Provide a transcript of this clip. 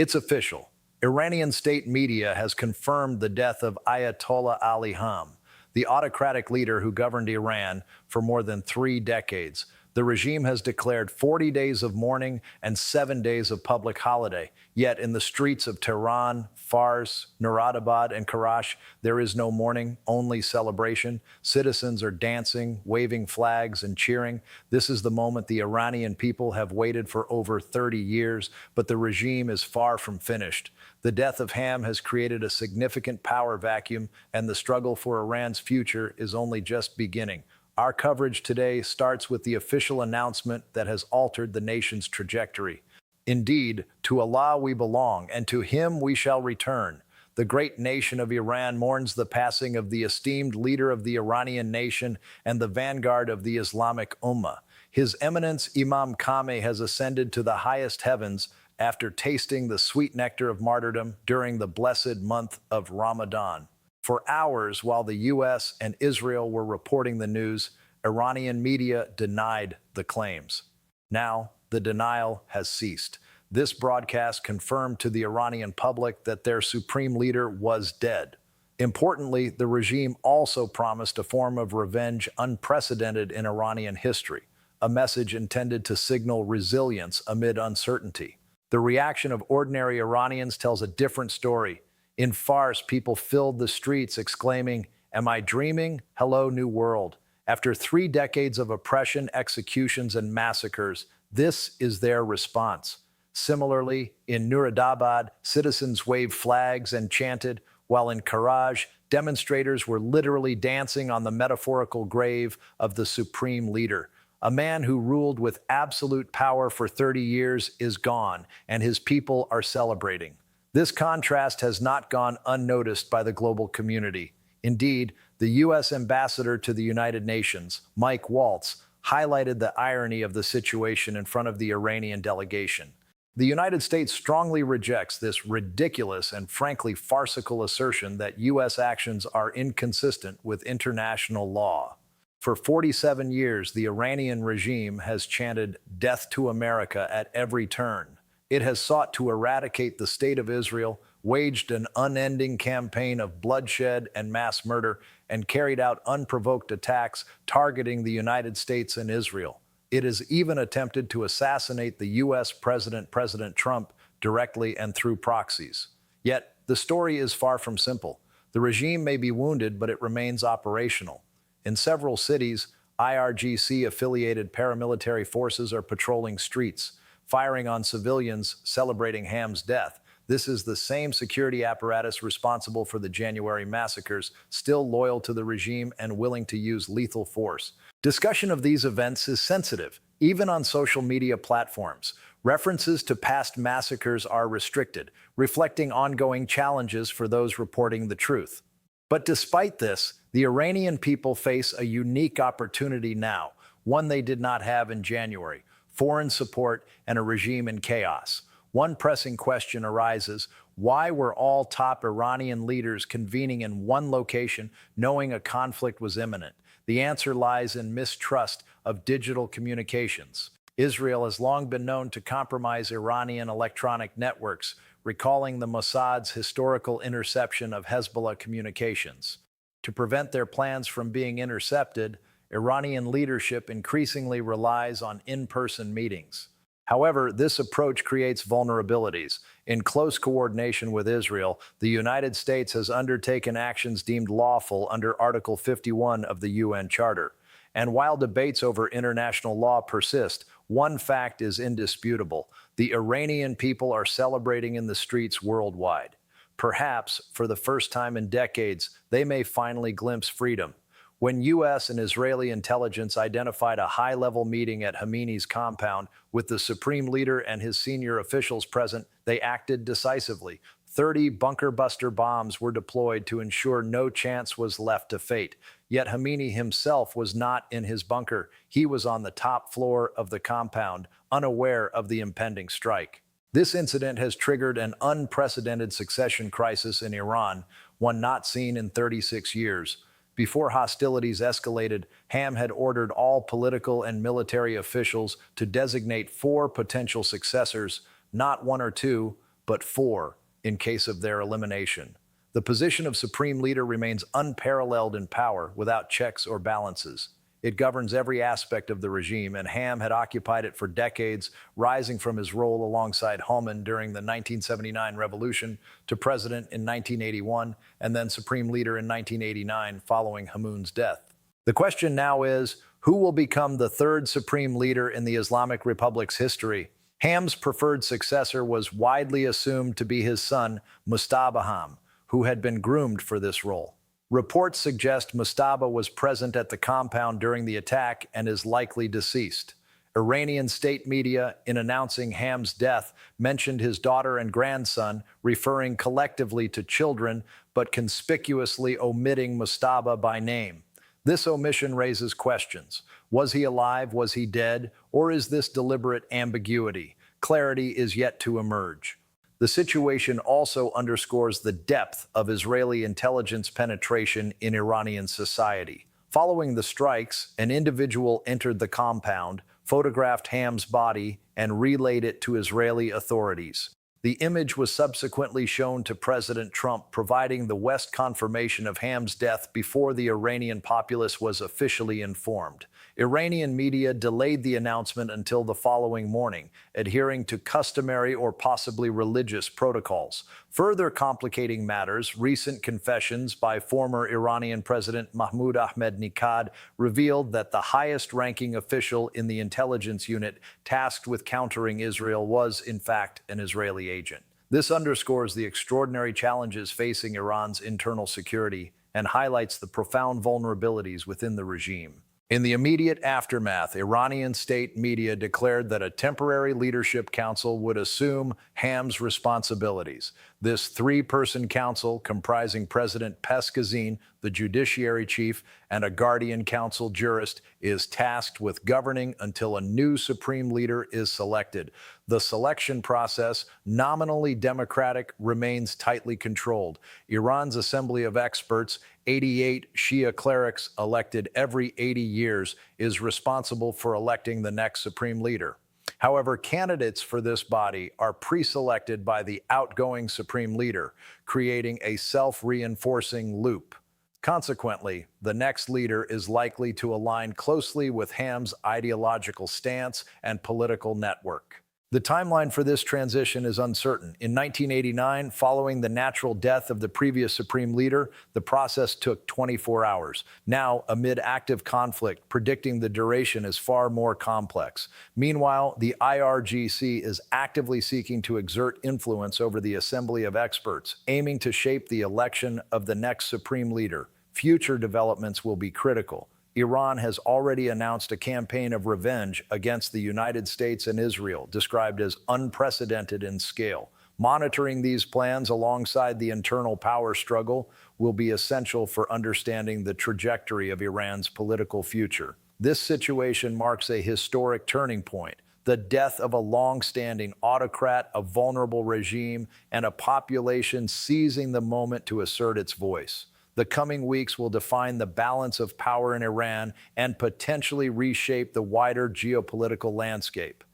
It's official. Iranian state media has confirmed the death of Ayatollah Ali Khamenei, the autocratic leader who governed Iran for more than 3 decades. The regime has declared 40 days of mourning and 7 days of public holiday. Yet in the streets of Tehran, Fars, Nuradabad, and Karachi, there is no mourning, only celebration. Citizens are dancing, waving flags, and cheering. This is the moment the Iranian people have waited for over 30 years, but the regime is far from finished. The death of Khamenei has created a significant power vacuum, and the struggle for Iran's future is only just beginning. Our coverage today starts with the official announcement that has altered the nation's trajectory. Indeed, to Allah we belong, and to Him we shall return. The great nation of Iran mourns the passing of the esteemed leader of the Iranian nation and the vanguard of the Islamic Ummah. His Eminence Imam Khamenei has ascended to the highest heavens after tasting the sweet nectar of martyrdom during the blessed month of Ramadan. For hours, while the U.S. and Israel were reporting the news, Iranian media denied the claims. Now, the denial has ceased. This broadcast confirmed to the Iranian public that their supreme leader was dead. Importantly, the regime also promised a form of revenge unprecedented in Iranian history, a message intended to signal resilience amid uncertainty. The reaction of ordinary Iranians tells a different story. In Fars, people filled the streets exclaiming, "Am I dreaming? Hello, new world." After 3 decades of oppression, executions, and massacres, this is their response. Similarly, in Nuradabad, citizens waved flags and chanted, while in Karachi, demonstrators were literally dancing on the metaphorical grave of the supreme leader. A man who ruled with absolute power for 30 years is gone, and his people are celebrating. This contrast has not gone unnoticed by the global community. Indeed, the U.S. ambassador to the United Nations, Mike Waltz, highlighted the irony of the situation in front of the Iranian delegation. The United States strongly rejects this ridiculous and frankly farcical assertion that U.S. actions are inconsistent with international law. For 47 years, the Iranian regime has chanted "Death to America" at every turn. It has sought to eradicate the state of Israel, waged an unending campaign of bloodshed and mass murder, and carried out unprovoked attacks targeting the United States and Israel. It has even attempted to assassinate the U.S. President Trump directly and through proxies. Yet, the story is far from simple. The regime may be wounded, but it remains operational. In several cities, IRGC-affiliated paramilitary forces are patrolling streets, firing on civilians celebrating Khamenei's death. This is the same security apparatus responsible for the January massacres, still loyal to the regime and willing to use lethal force. Discussion of these events is sensitive, even on social media platforms. References to past massacres are restricted, reflecting ongoing challenges for those reporting the truth. But despite this, the Iranian people face a unique opportunity now, one they did not have in January: foreign support and a regime in chaos. One pressing question arises: why were all top Iranian leaders convening in one location knowing a conflict was imminent? The answer lies in mistrust of digital communications. Israel has long been known to compromise Iranian electronic networks, recalling the Mossad's historical interception of Hezbollah communications. To prevent their plans from being intercepted, Iranian leadership increasingly relies on in-person meetings. However, this approach creates vulnerabilities. In close coordination with Israel, the United States has undertaken actions deemed lawful under Article 51 of the UN Charter. And while debates over international law persist, one fact is indisputable: the Iranian people are celebrating in the streets worldwide. Perhaps, for the first time in decades, they may finally glimpse freedom. When U.S. and Israeli intelligence identified a high-level meeting at Khamenei's compound with the supreme leader and his senior officials present, they acted decisively. 30 bunker-buster bombs were deployed to ensure no chance was left to fate. Yet Khamenei himself was not in his bunker. He was on the top floor of the compound, unaware of the impending strike. This incident has triggered an unprecedented succession crisis in Iran, one not seen in 36 years. Before hostilities escalated, Khamenei had ordered all political and military officials to designate 4 potential successors, not 1 or 2, but 4 in case of their elimination. The position of supreme leader remains unparalleled in power without checks or balances. It governs every aspect of the regime, and Ham had occupied it for decades, rising from his role alongside Homan during the 1979 revolution to president in 1981 and then supreme leader in 1989 following Hamun's death. The question now is, who will become the third supreme leader in the Islamic Republic's history? Ham's preferred successor was widely assumed to be his son, Mustafa Ham, who had been groomed for this role. Reports suggest Mustafa was present at the compound during the attack and is likely deceased. Iranian state media, in announcing Ham's death, mentioned his daughter and grandson, referring collectively to children, but conspicuously omitting Mustafa by name. This omission raises questions. Was he alive? Was he dead? Or is this deliberate ambiguity? Clarity is yet to emerge. The situation also underscores the depth of Israeli intelligence penetration in Iranian society. Following the strikes, an individual entered the compound, photographed Ham's body, and relayed it to Israeli authorities. The image was subsequently shown to President Trump, providing the West confirmation of Ham's death before the Iranian populace was officially informed. Iranian media delayed the announcement until the following morning, adhering to customary or possibly religious protocols. Further complicating matters, recent confessions by former Iranian President Mahmoud Ahmadinejad revealed that the highest-ranking official in the intelligence unit tasked with countering Israel was, in fact, an Israeli agent. This underscores the extraordinary challenges facing Iran's internal security and highlights the profound vulnerabilities within the regime. In the immediate aftermath, Iranian state media declared that a temporary leadership council would assume Ham's responsibilities. This three-person council, comprising President Peskazine, the judiciary chief, and a guardian council jurist, is tasked with governing until a new supreme leader is selected. The selection process, nominally democratic, remains tightly controlled. Iran's Assembly of Experts, 88 Shia clerics elected every 80 years, is responsible for electing the next supreme leader. However, candidates for this body are pre-selected by the outgoing supreme leader, creating a self-reinforcing loop. Consequently, the next leader is likely to align closely with Ham's ideological stance and political network. The timeline for this transition is uncertain. In 1989, following the natural death of the previous supreme leader, the process took 24 hours. Now, amid active conflict, predicting the duration is far more complex. Meanwhile, the IRGC is actively seeking to exert influence over the Assembly of Experts, aiming to shape the election of the next supreme leader. Future developments will be critical. Iran has already announced a campaign of revenge against the United States and Israel, described as unprecedented in scale. Monitoring these plans alongside the internal power struggle will be essential for understanding the trajectory of Iran's political future. This situation marks a historic turning point. The death of a long-standing autocrat, a vulnerable regime, and a population seizing the moment to assert its voice. The coming weeks will define the balance of power in Iran and potentially reshape the wider geopolitical landscape.